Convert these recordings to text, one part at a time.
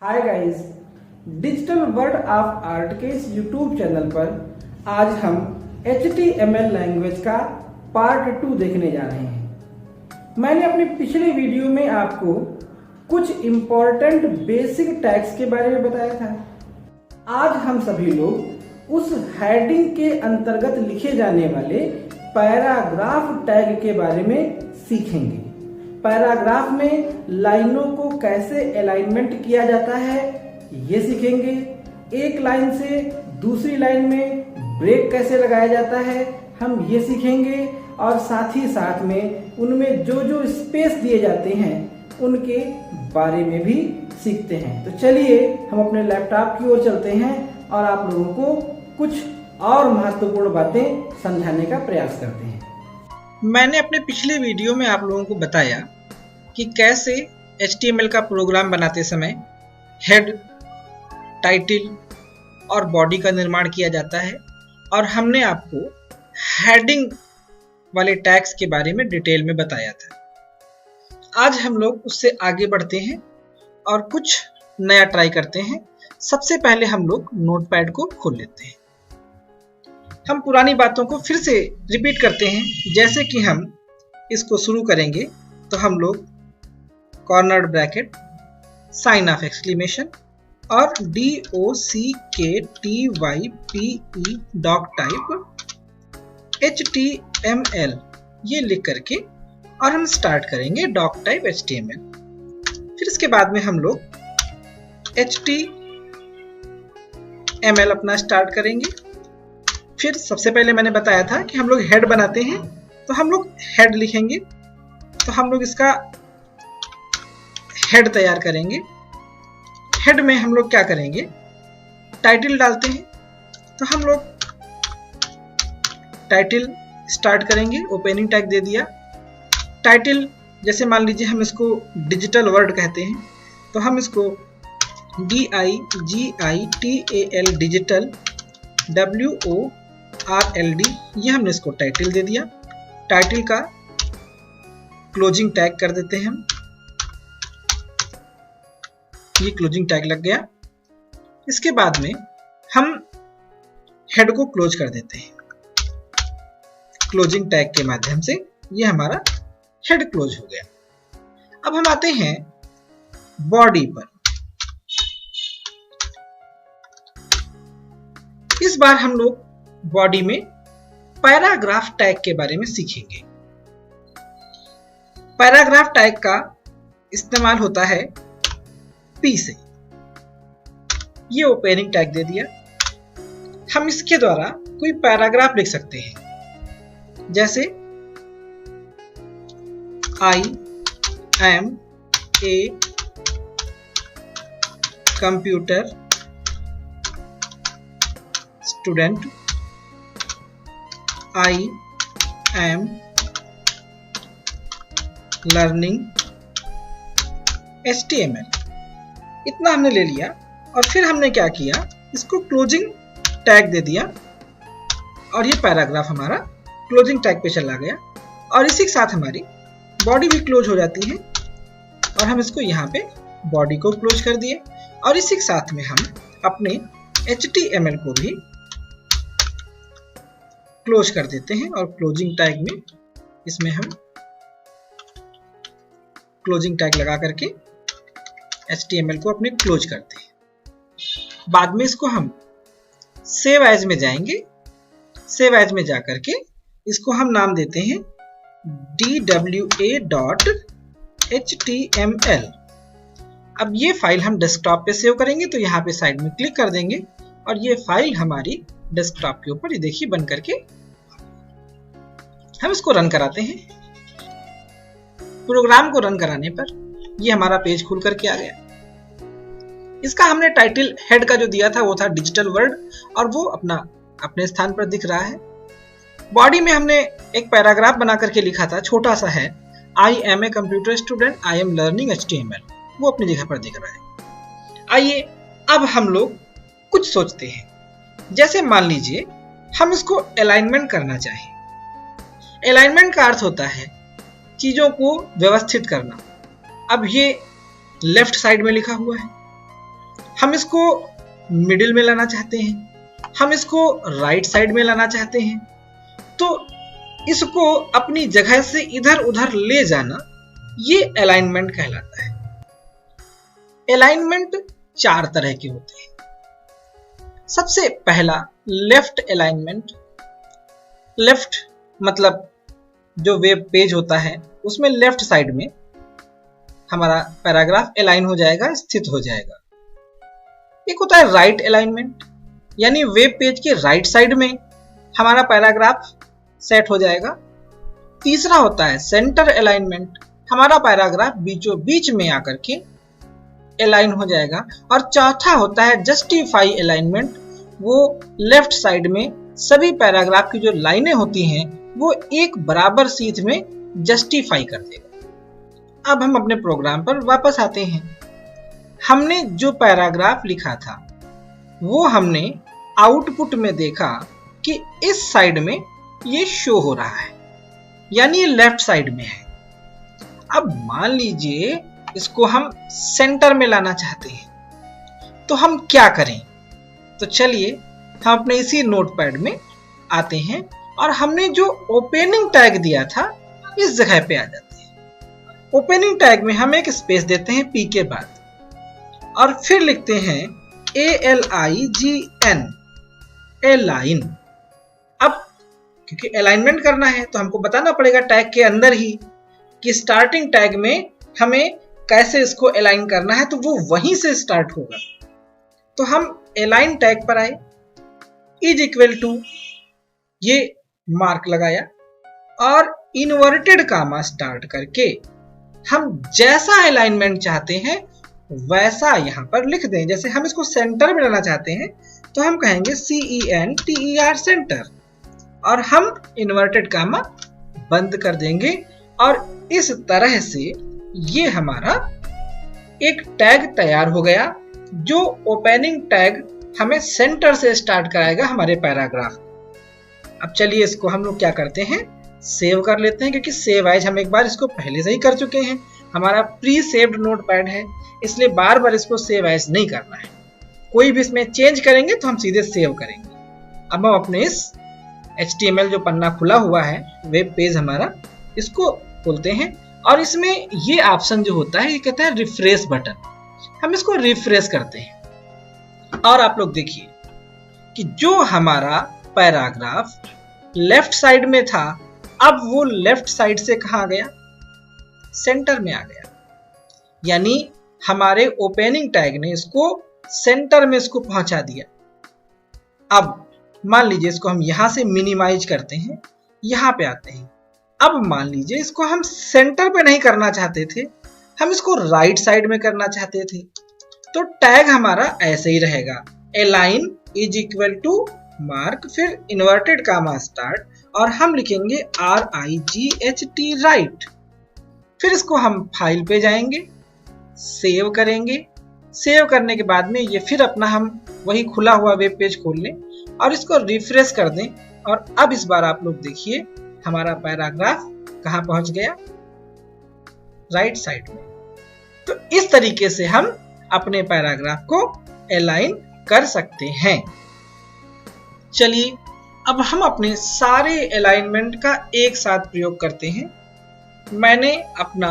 Hi guys, digital world of art के इस YouTube channel पर आज हम HTML लैंग्वेज का पार्ट 2 देखने जा रहे हैं। मैंने अपने पिछले वीडियो में आपको कुछ इम्पोर्टेंट बेसिक टैग्स के बारे में बताया था। आज हम सभी लोग उस हेडिंग के अंतर्गत लिखे जाने वाले पैराग्राफ टैग के बारे में सीखेंगे। पैराग्राफ में लाइनों को कैसे अलाइनमेंट किया जाता है ये सीखेंगे। एक लाइन से दूसरी लाइन में ब्रेक कैसे लगाया जाता है हम ये सीखेंगे, और साथ ही साथ में उनमें जो जो स्पेस दिए जाते हैं उनके बारे में भी सीखते हैं। तो चलिए हम अपने लैपटॉप की ओर चलते हैं और आप लोगों को कुछ और महत्वपूर्ण बातें समझाने का प्रयास करते हैं। मैंने अपने पिछले वीडियो में आप लोगों को बताया कि कैसे HTML का प्रोग्राम बनाते समय हेड, टाइटल और बॉडी का निर्माण किया जाता है, और हमने आपको हेडिंग वाले टैग्स के बारे में डिटेल में बताया था। आज हम लोग उससे आगे बढ़ते हैं और कुछ नया ट्राई करते हैं। सबसे पहले हम लोग नोटपैड को खोल लेते हैं। हम पुरानी बातों को फिर से रिपीट करते हैं। जैसे कि हम इसको शुरू करेंगे तो हम लोग corner bracket, sign of exclamation और DOCKTYPE डॉक टाइप HTML ये लिख करके और हम स्टार्ट करेंगे डॉक टाइप HTML। फिर इसके बाद में हम लोग HTML अपना स्टार्ट करेंगे। फिर सबसे पहले मैंने बताया था कि हम लोग हेड बनाते हैं, तो हम लोग हेड लिखेंगे। तो हम लोग इसका हेड तैयार करेंगे। हेड में हम लोग क्या करेंगे, टाइटल डालते हैं। तो हम लोग टाइटल स्टार्ट करेंगे, ओपनिंग टैग दे दिया। टाइटल जैसे मान लीजिए हम इसको डिजिटल वर्ड कहते हैं, तो हम इसको DIGITAL डिजिटल WORLD ये हमने इसको टाइटल दे दिया। टाइटल का क्लोजिंग टैग कर देते हैं हम, ये क्लोजिंग टैग लग गया। इसके बाद में हम हेड को क्लोज कर देते हैं क्लोजिंग टैग के माध्यम से। ये हमारा हेड क्लोज हो गया। अब हम आते हैं बॉडी पर। इस बार हम लोग बॉडी में पैराग्राफ टैग के बारे में सीखेंगे। पैराग्राफ टैग का इस्तेमाल होता है P से। ये ओपनिंग टैग दे दिया। हम इसके द्वारा कोई पैराग्राफ लिख सकते हैं। जैसे I am a computer student. I am learning HTML। इतना हमने ले लिया और फिर हमने क्या किया, इसको क्लोजिंग टैग दे दिया और ये पैराग्राफ हमारा क्लोजिंग टैग पे चला गया। और इसी के साथ हमारी बॉडी भी क्लोज हो जाती है और हम इसको यहाँ पे बॉडी को क्लोज कर दिए। और इसी के साथ में हम अपने HTML को भी क्लोज कर देते हैं और क्लोजिंग टैग में इसमें हम क्लोजिंग टैग लगा करके HTML को अपने क्लोज करते हैं। बाद में इसको हम सेव एज में जाएंगे। सेव एज में जाकर के इसको हम नाम देते हैं DWA.html। अब ये फाइल हम डेस्कटॉप पे सेव करेंगे, तो यहाँ पे साइड में क्लिक कर देंगे और ये फाइल हमारी डेस्कटॉप के ऊपर ये देखिए बन करके हम इसको रन कराते हैं। प्रोग्राम को रन कराने पर ये हमारा पेज खुल करके आ गया। इसका हमने टाइटल हेड का जो दिया था वो था डिजिटल वर्ड, और वो अपने स्थान पर दिख रहा है। बॉडी में हमने एक पैराग्राफ बना करके लिखा था, छोटा सा है, I am a computer student, I am learning HTML। वो अपनी जगह पर दिख रहा है। आइए अब हम लोग कुछ सोचते हैं। जैसे मान लीजिए हम इसको अलाइनमेंट करना चाहें। अलाइनमेंट का अर्थ होता है चीजों को व्यवस्थित करना। अब ये लेफ्ट साइड में लिखा हुआ है, हम इसको मिडिल में लाना चाहते हैं, हम इसको राइट साइड में लाना चाहते हैं, तो इसको अपनी जगह से इधर उधर ले जाना ये अलाइनमेंट कहलाता है। अलाइनमेंट 4 तरह के होते हैं। सबसे पहला लेफ्ट अलाइनमेंट। लेफ्ट मतलब जो वेब पेज होता है उसमें लेफ्ट साइड में हमारा पैराग्राफ अलाइन हो जाएगा, स्थित हो जाएगा। एक होता है राइट अलाइनमेंट, यानी वेब पेज के राइट साइड में हमारा पैराग्राफ सेट हो जाएगा। तीसरा होता है सेंटर अलाइनमेंट, हमारा पैराग्राफ बीचों बीच में आकर के अलाइन हो जाएगा। और चौथा होता है जस्टिफाई अलाइनमेंट, वो लेफ्ट साइड में सभी पैराग्राफ की जो लाइनें होती हैं वो एक बराबर सीध में जस्टिफाई कर देगा। अब हम अपने प्रोग्राम पर वापस आते हैं। हमने जो पैराग्राफ लिखा था वो हमने आउटपुट में देखा कि इस साइड में ये शो हो रहा है, यानी ये लेफ्ट साइड में है। अब मान लीजिए इसको हम सेंटर में लाना चाहते हैं, तो हम क्या करें? तो चलिए हम अपने इसी नोटपैड में आते हैं और हमने जो ओपनिंग टैग दिया था इस जगह पे आ जाते हैं। ओपनिंग टैग में हम एक स्पेस देते हैं पी के बाद और फिर लिखते हैं ALIGN, अलाइन। अब क्योंकि अलाइनमेंट करना है तो हमको बताना पड़ेगा टैग के अंदर ही कि स्टार्टिंग टैग में हमें कैसे इसको अलाइन करना है, तो वो वहीं से स्टार्ट होगा। तो हम अलाइन टैग पर आए, इज इक्वल टू ये मार्क लगाया और इन्वर्टेड कामा स्टार्ट करके हम जैसा अलाइनमेंट चाहते हैं वैसा यहां पर लिख दें। जैसे हम इसको सेंटर में लाना चाहते हैं तो हम कहेंगे CENTER सेंटर, और हम इन्वर्टेड कामा बंद कर देंगे। और इस तरह से ये हमारा एक टैग तैयार हो गया जो ओपनिंग टैग हमें सेंटर से स्टार्ट कराएगा हमारे पैराग्राफ। अब चलिए इसको हम लोग क्या करते हैं, सेव कर लेते हैं, क्योंकि सेव एज हम एक बार इसको पहले से ही कर चुके हैं। हमारा प्री सेव्ड नोटपैड है, इसलिए बार बार इसको सेव एज नहीं करना है। कोई भी इसमें चेंज करेंगे तो हम सीधे सेव करेंगे। अब हम अपने इस HTML जो पन्ना खुला हुआ है, वेब पेज हमारा, इसको खोलते हैं और इसमें ये ऑप्शन जो होता है ये कहता है रिफ्रेश बटन। हम इसको रिफ्रेश करते हैं और आप लोग देखिए कि जो हमारा पैराग्राफ लेफ्ट साइड में था अब वो लेफ्ट साइड से कहां आ गया, सेंटर में आ गया। यानी हमारे ओपनिंग टैग ने इसको सेंटर में इसको पहुंचा दिया। अब मान लीजिए इसको हम यहां से मिनिमाइज करते हैं, यहां पे आते हैं। अब मान लीजिए इसको हम सेंटर पे नहीं करना चाहते थे, हम इसको राइट साइड में करना चाहते थे, तो टैग हमारा ऐसे ही रहेगा, align is equal to mark फिर इन्वर्टेड कामा स्टार्ट और हम लिखेंगे RIGHT राइट। फिर इसको हम फाइल पे जाएंगे, सेव करेंगे। सेव करने के बाद में ये फिर अपना हम वही खुला हुआ वेब पेज खोल लें और इसको रिफ्रेश कर दें। और अब इस बार आप लोग देखिए हमारा पैराग्राफ कहां पहुंच गया, राइट साइड में। तो इस तरीके से हम अपने पैराग्राफ को अलाइन कर सकते हैं। चलिए अब हम अपने सारे अलाइनमेंट का एक साथ प्रयोग करते हैं। मैंने अपना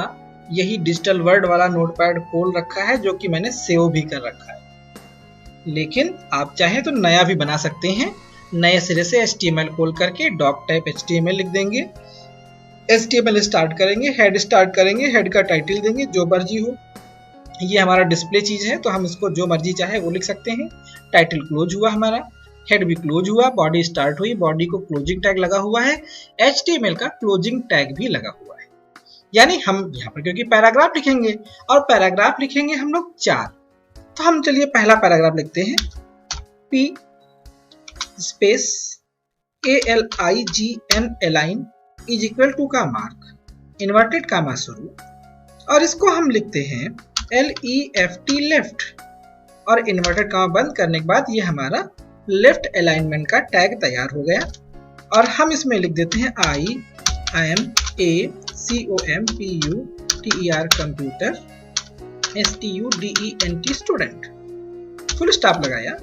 यही डिजिटल वर्ड वाला नोटपैड खोल रखा है जो कि मैंने सेव भी कर रखा है, लेकिन आप चाहें तो नया भी बना सकते हैं। नए सिरे से HTML खोल करके डॉक टाइप HTML लिख देंगे, HTML स्टार्ट करेंगे, हेड स्टार्ट करेंगे, हेड का टाइटल देंगे जो मर्जी हो। ये हमारा डिस्प्ले चीज है तो हम इसको जो मर्जी चाहे वो लिख सकते हैं। टाइटल क्लोज हुआ हमारा, हेड भी क्लोज हुआ, बॉडी स्टार्ट हुई, बॉडी को क्लोजिंग टैग लगा हुआ है, HTML का क्लोजिंग टैग भी लगा हुआ है। यानी हम यहाँ पर क्योंकि पैराग्राफ लिखेंगे और पैराग्राफ लिखेंगे हम लोग 4, तो हम चलिए पहला पैराग्राफ लिखते हैं, P space ALIGN align is equal to का मार्क इन्वर्टेड कामा शुरू, और इसको हम लिखते हैं LEFT लेफ्ट और इन्वर्टेड कामा बंद करने के बाद ये हमारा लेफ्ट अलाइनमेंट का टैग तैयार हो गया। और हम इसमें लिख देते हैं IMACOMPUTER computer STUDENT student. Full stop लगाया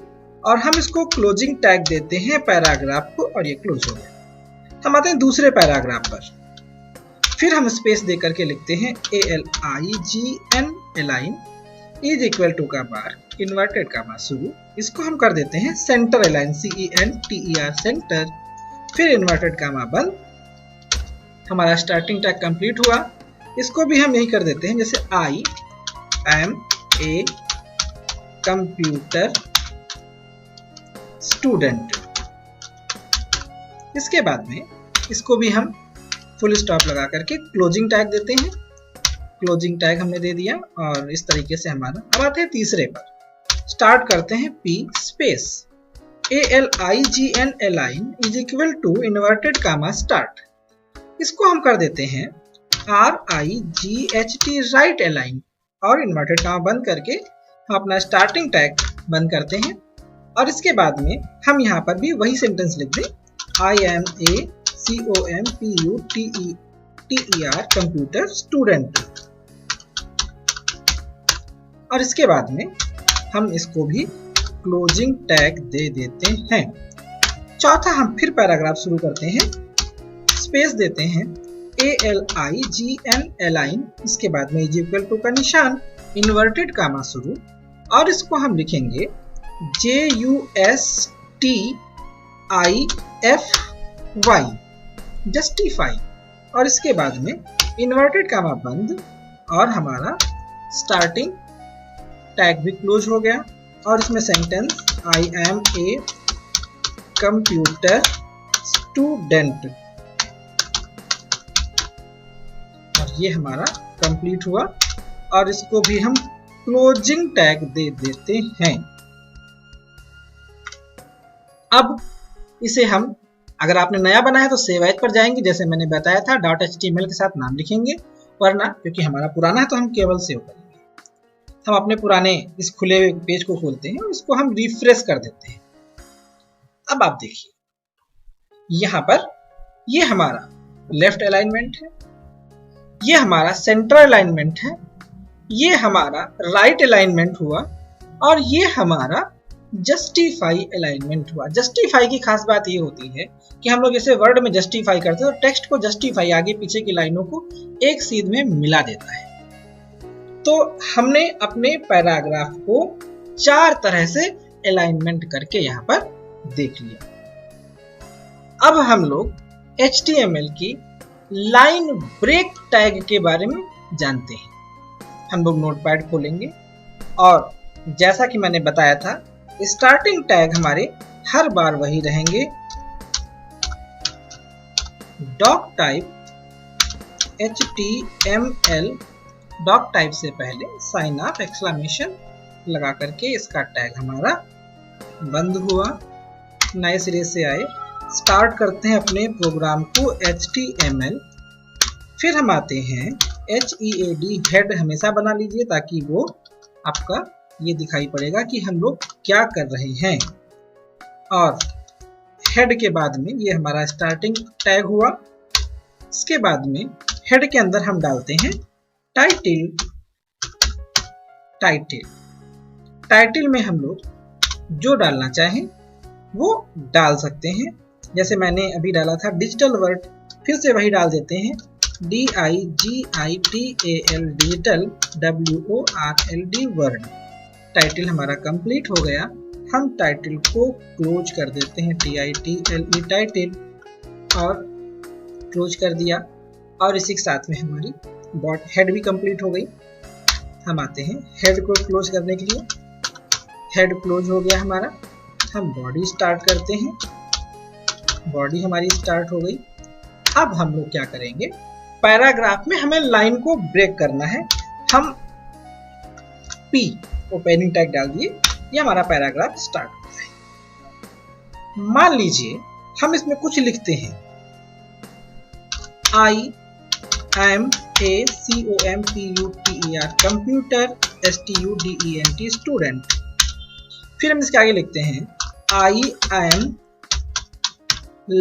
और हम इसको क्लोजिंग टैग देते हैं पैराग्राफ को, और ये क्लोज हो गया। हम आते हैं दूसरे पैराग्राफ पर। फिर हम स्पेस दे करके लिखते हैं ALIGN align is equal to का बार इन्वर्टेड कामा शुरू, इसको हम कर देते हैं सेंटर अलाइन CENTER सेंटर, फिर इन्वर्टेड कामा बंद। हमारा स्टार्टिंग टैग कंप्लीट हुआ। इसको भी हम यही कर देते हैं, जैसे I am a computer student. इसके बाद में इसको भी हम फुल स्टॉप लगा करके क्लोजिंग टैग देते हैं। क्लोजिंग टैग हमने दे दिया और इस तरीके से हमारा। अब आते हैं तीसरे पर, स्टार्ट करते हैं P space ALIGN align is equal to inverted comma start, इसको हम कर देते हैं RIGHT राइट अलाइन, और इन्वर्टेड कामा बंद करके हम अपना स्टार्टिंग टैग बंद करते हैं। और इसके बाद में हम यहाँ पर भी वही सेंटेंस लिख दें, I am a COMPUTER computer student. और इसके बाद में हम इसको भी क्लोजिंग टैग दे देते हैं। चौथा हम फिर पैराग्राफ शुरू करते हैं, स्पेस देते हैं ALIGN अलाइन, इसके बाद में इज इक्वल टू का निशान, इन्वर्टेड कामा शुरू, और इसको हम लिखेंगे JUSTIFY जस्टिफाई, और इसके बाद में इन्वर्टेड कामा बंद, और हमारा स्टार्टिंग टैग भी क्लोज हो गया। और इसमें sentence I am a computer student, और ये हमारा कंप्लीट हुआ। और इसको भी हम क्लोजिंग टैग दे देते हैं। अब इसे हम, अगर आपने नया बनाया तो सेव एज पर जाएंगे, जैसे मैंने बताया था .html के साथ नाम लिखेंगे, वरना क्योंकि हमारा पुराना है तो हम केवल सेव करेंगे। हम अपने पुराने इस खुले हुए पेज को खोलते हैं और इसको हम रिफ्रेश कर देते हैं। अब आप देखिए, यहाँ पर ये हमारा लेफ्ट अलाइनमेंट है, ये हमारा सेंटर अलाइनमेंट है, ये हमारा राइट अलाइनमेंट हुआ, और ये हमारा जस्टिफाई अलाइनमेंट हुआ। जस्टिफाई की खास बात ये होती है कि हम लोग जैसे वर्ड में जस्टिफाई करते हैं तो टेक्स्ट को जस्टिफाई आगे पीछे की लाइनों को एक सीध में मिला देता है। तो हमने अपने पैराग्राफ को 4 तरह से अलाइनमेंट करके यहाँ पर देख लिया। अब हम लोग HTML की लाइन ब्रेक टैग के बारे में जानते हैं। हम लोग नोटपैड खोलेंगे, और जैसा कि मैंने बताया था, स्टार्टिंग टैग हमारे हर बार वही रहेंगे, doc type HTML, doc type से पहले साइन ऑफ एक्सक्लेमेशन लगा करके इसका टैग हमारा बंद हुआ, नए सिरे से आए। स्टार्ट करते हैं अपने प्रोग्राम को HTML, फिर हम आते हैं HEAD हेड हमेशा बना लीजिए, ताकि वो आपका ये दिखाई पड़ेगा कि हम लोग क्या कर रहे हैं। और हेड के बाद में ये हमारा स्टार्टिंग टैग हुआ। इसके बाद में हेड के अंदर हम डालते हैं टाइटल। टाइटल में हम लोग जो डालना चाहें वो डाल सकते हैं। जैसे मैंने अभी डाला था डिजिटल वर्ड, फिर से वही डाल देते हैं DIGITAL digital WORLD word. Title हमारा कंप्लीट हो गया। हम टाइटल को क्लोज कर देते हैं TITLE टाइटल, और क्लोज कर दिया। और इसी के साथ में हमारी हेड भी कंप्लीट हो गई। हम आते हैं हेड को क्लोज करने के लिए। हेड क्लोज हो गया हमारा। हम बॉडी स्टार्ट करते हैं, बॉडी हमारी स्टार्ट हो गई। अब हम लोग क्या करेंगे, पैराग्राफ में हमें लाइन को ब्रेक करना है। हम P ओपनिंग टैग डाल दिए, ये हमारा पैराग्राफ स्टार्ट होता है। मान लीजिए हम इसमें कुछ लिखते हैं, I am a COMPUTER computer STUDENT student. फिर हम इसके आगे लिखते हैं I am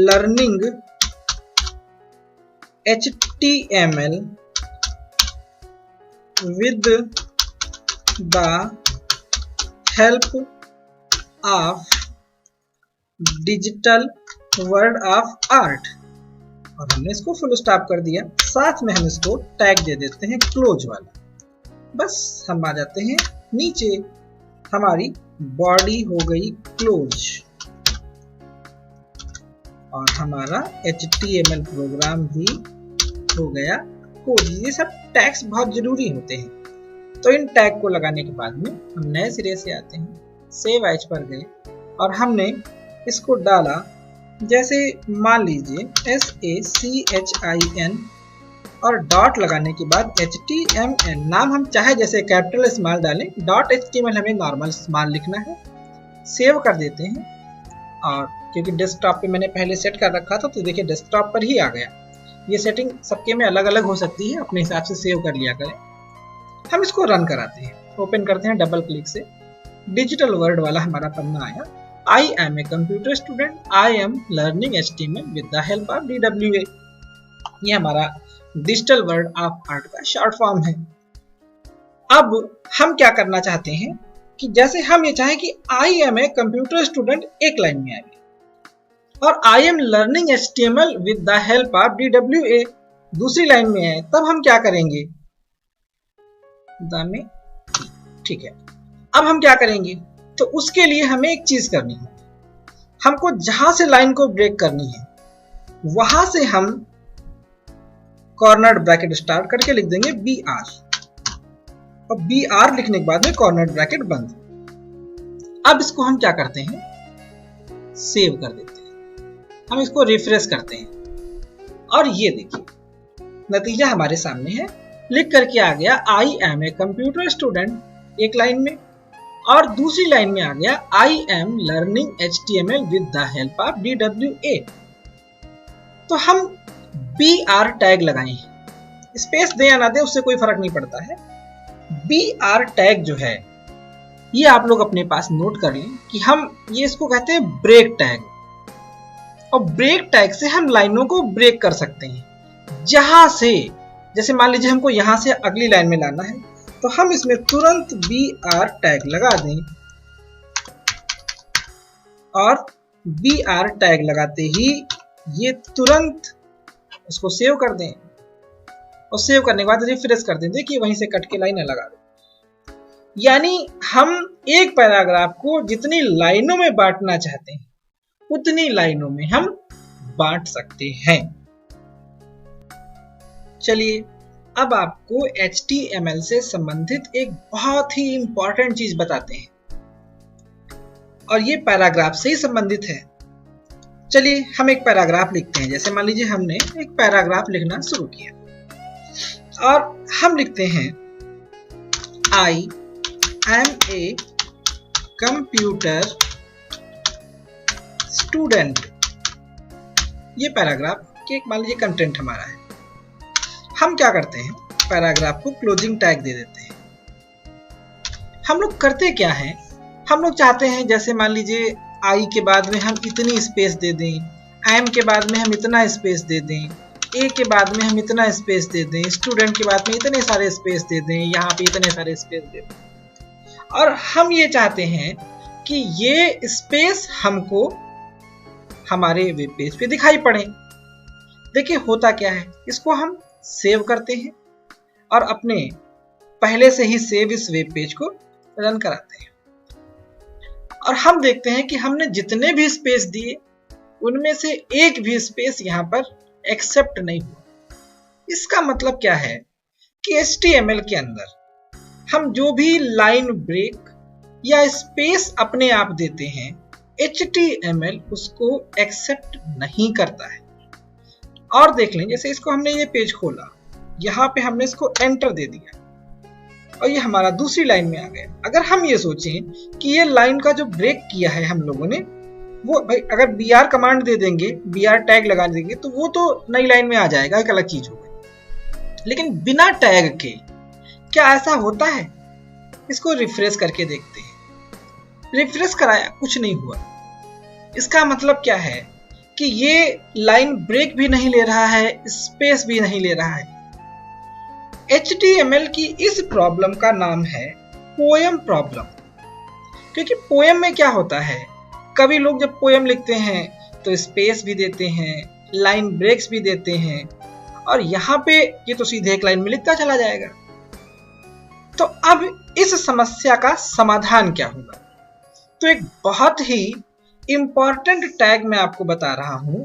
learning HTML with the help of digital word of art, और हमने इसको फुल स्टॉप कर दिया। साथ में हम इसको टैग दे देते हैं क्लोज वाला। बस हम आ जाते हैं नीचे, हमारी बॉडी हो गई क्लोज और हमारा HTML प्रोग्राम भी हो गया कोड। ये सब टैग्स बहुत जरूरी होते हैं। तो इन टैग को लगाने के बाद में हम नए सिरे से आते हैं, सेव एज पर गए और हमने इसको डाला, जैसे मान लीजिए SACHIN और डॉट लगाने के बाद HTML। नाम हम चाहे जैसे कैपिटल स्मॉल डालें, .html हमें नॉर्मल स्मॉल लिखना है। सेव कर देते हैं, और क्योंकि डेस्कटॉप पे मैंने पहले सेट कर रखा था तो देखिए डेस्कटॉप पर ही आ गया। ये सेटिंग सबके में अलग अलग हो सकती है, अपने हिसाब से सेव कर लिया करें। हम इसको रन कराते हैं, ओपन करते हैं डबल क्लिक से। डिजिटल वर्ड वाला हमारा पन्ना आया। I am a computer student. I am learning HTML with the help of DWA. ये हमारा डिजिटल वर्ड ऑफ आर्ट का शॉर्ट फॉर्म है। अब हम क्या करना चाहते हैं कि जैसे हम ये चाहें कि I am a computer student एक लाइन में आए और I am learning HTML with the help of DWA दूसरी लाइन में आए, तब हम क्या करेंगे? दामे ठीक है। अब हम क्या करेंगे? तो उसके लिए हमें एक चीज करनी है, हमको जहां से लाइन को ब्रेक करनी है वहां से हम कॉर्नर ब्रैकेट स्टार्ट करके लिख देंगे BR, और BR लिखने के बाद में कॉर्नर ब्रैकेट बंद। अब इसको हम क्या करते हैं? सेव कर देते हैं। हम इसको रिफ्रेश करते हैं और ये देखिए नतीजा हमारे सामने है। लिख करके आ गया I am a computer student एक लाइन में, और दूसरी लाइन में आ गया I am learning HTML with the help of DWA। तो हम BR टैग लगाए, स्पेस दे या ना दे उससे कोई फर्क नहीं पड़ता है। BR टैग जो है ये आप लोग अपने पास नोट कर लें कि हम ये इसको कहते हैं ब्रेक टैग, और ब्रेक टैग से हम लाइनों को ब्रेक कर सकते हैं। जहां से जैसे मान लीजिए हमको यहां से अगली लाइन में लाना है तो हम इसमें तुरंत BR टैग लगा दें, और BR टैग लगाते ही ये तुरंत उसको सेव कर दें, और सेव करने के बाद रिफ्रेश कर दें। देखिए वहीं से कट के लाइन लगा दें। यानी हम एक पैराग्राफ को जितनी लाइनों में बांटना चाहते हैं उतनी लाइनों में हम बांट सकते हैं। चलिए अब आपको HTML से संबंधित एक बहुत ही इंपॉर्टेंट चीज बताते हैं, और ये पैराग्राफ से ही संबंधित है। चलिए हम एक पैराग्राफ लिखते हैं। जैसे मान लीजिए हमने एक पैराग्राफ लिखना शुरू किया और हम लिखते हैं I am a computer student। ये पैराग्राफ के एक मान लीजिए कंटेंट हमारा है। हम क्या करते हैं? पैराग्राफ को क्लोजिंग टैग दे देते हैं। हम लोग करते क्या हैं? हम लोग चाहते हैं जैसे मान लीजिए आई के बाद में हम इतनी स्पेस दे दें, एम के बाद में हम इतना स्पेस दे दें, ए के बाद में हम इतना स्पेस दे दें, स्टूडेंट के बाद में इतने सारे स्पेस दे दें, यहाँ पे इतने सारे स्पेस दे दें। और हम ये चाहते हैं कि ये स्पेस हमको हमारे वेब पेज पे दिखाई पड़े। देखिए होता क्या है, इसको हम सेव करते हैं और अपने पहले से ही सेव इस वेब पेज को रन कराते हैं, और हम देखते हैं कि हमने जितने भी स्पेस दिए उनमें से एक भी स्पेस यहाँ पर एक्सेप्ट नहीं हुआ। इसका मतलब क्या है कि HTML के अंदर हम जो भी लाइन ब्रेक या स्पेस अपने आप देते हैं HTML उसको एक्सेप्ट नहीं करता है। और देख लें जैसे इसको हमने ये पेज खोला, यहाँ पे हमने इसको एंटर दे दिया और ये हमारा दूसरी लाइन में आ गया। अगर हम ये सोचें कि ये लाइन का जो ब्रेक किया है हम लोगों ने, वो भाई अगर BR कमांड दे देंगे, BR टैग लगा देंगे तो वो तो नई लाइन में आ जाएगा, एक अलग चीज हो गई। लेकिन बिना टैग के क्या ऐसा होता है? इसको रिफ्रेश करके देखते हैं। रिफ्रेश कराया, कुछ नहीं हुआ। इसका मतलब क्या है कि ये लाइन ब्रेक भी नहीं ले रहा है, स्पेस भी नहीं ले रहा है। HTML की इस प्रॉब्लम का नाम है पोएम प्रॉब्लम। क्योंकि पोएम में क्या होता है, कवि लोग जब पोएम लिखते हैं तो स्पेस भी देते हैं, लाइन ब्रेक्स भी देते हैं, और यहां पे ये तो सीधे एक लाइन में लिखता चला जाएगा। तो अब इस समस्या का समाधान क्या होगा? तो एक बहुत ही इंपॉर्टेंट टैग मैं आपको बता रहा हूं,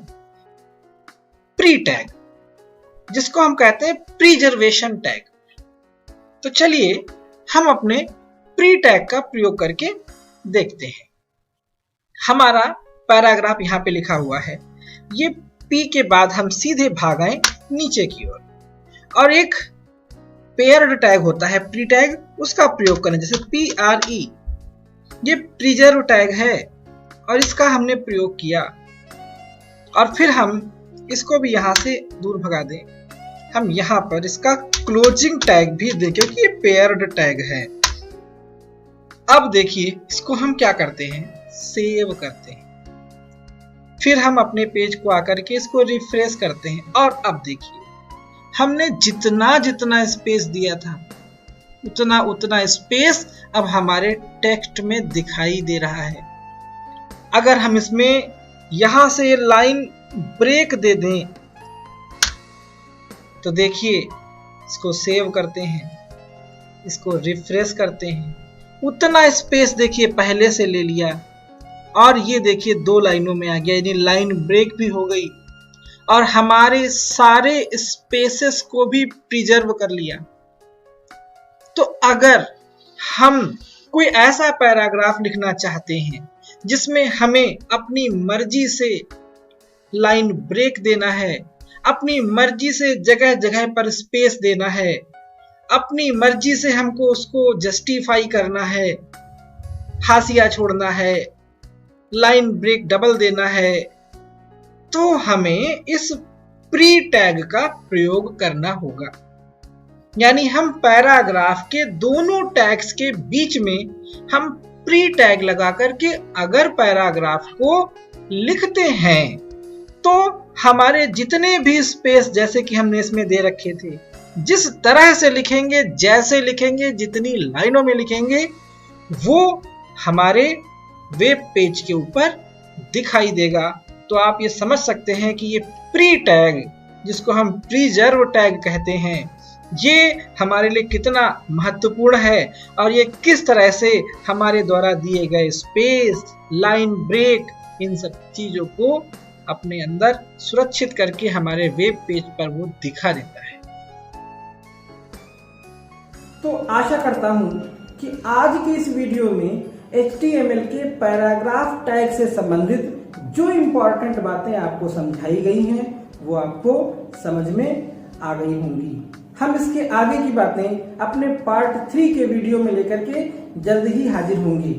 प्री टैग, जिसको हम कहते हैं प्रिजर्वेशन टैग। तो चलिए हम अपने प्री टैग का प्रयोग करके देखते हैं। हमारा पैराग्राफ यहां पे लिखा हुआ है, ये पी के बाद हम सीधे भागें नीचे की ओर, और एक पेयर्ड टैग होता है प्री टैग, उसका प्रयोग करें, जैसे PRE, ये प्रिजर्व टैग है और इसका हमने प्रयोग किया। और फिर हम इसको भी यहां से दूर भगा दें, हम यहां पर इसका क्लोजिंग टैग भी दें क्योंकि ये पेयर्ड टैग है। अब देखिए इसको हम क्या करते हैं, सेव करते हैं, फिर हम अपने पेज को आकर के इसको रिफ्रेश करते हैं, और अब देखिए हमने जितना जितना स्पेस दिया था उतना उतना स्पेस अब हमारे टेक्स्ट में दिखाई दे रहा है। अगर हम इसमें यहां से लाइन ब्रेक दे दें तो देखिए, इसको सेव करते हैं, इसको रिफ्रेश करते हैं, उतना स्पेस देखिए पहले से ले लिया, और ये देखिए 2 लाइनों में आ गया, यानी लाइन ब्रेक भी हो गई और हमारे सारे स्पेसेस को भी प्रिजर्व कर लिया। तो अगर हम कोई ऐसा पैराग्राफ लिखना चाहते हैं जिसमें हमें अपनी मर्जी से लाइन ब्रेक देना है, अपनी मर्जी से जगह जगह पर स्पेस देना है, अपनी मर्जी से हमको उसको जस्टिफाई करना है, हाशिया छोड़ना है, लाइन ब्रेक डबल देना है, तो हमें इस प्री टैग का प्रयोग करना होगा। यानी हम पैराग्राफ के दोनों टैग्स के बीच में हम प्री टैग लगा करके अगर पैराग्राफ को लिखते हैं तो हमारे जितने भी स्पेस जैसे कि हमने इसमें दे रखे थे, जिस तरह से लिखेंगे, जैसे लिखेंगे, जितनी लाइनों में लिखेंगे, वो हमारे वेब पेज के ऊपर दिखाई देगा। तो आप ये समझ सकते हैं कि ये प्री टैग, जिसको हम प्रिजर्व टैग कहते हैं, ये हमारे लिए कितना महत्वपूर्ण है और ये किस तरह से हमारे द्वारा दिए गए स्पेस, लाइन ब्रेक, इन सब चीजों को अपने अंदर सुरक्षित करके हमारे वेब पेज पर वो दिखा देता है। तो आशा करता हूं कि आज की इस वीडियो में HTML के पैराग्राफ टैग से संबंधित जो इम्पोर्टेंट बातें आपको समझाई गई हैं वो आपको समझ में आ गई होंगी। हम इसके आगे की बातें अपने पार्ट 3 के वीडियो में लेकर के जल्द ही हाजिर होंगे।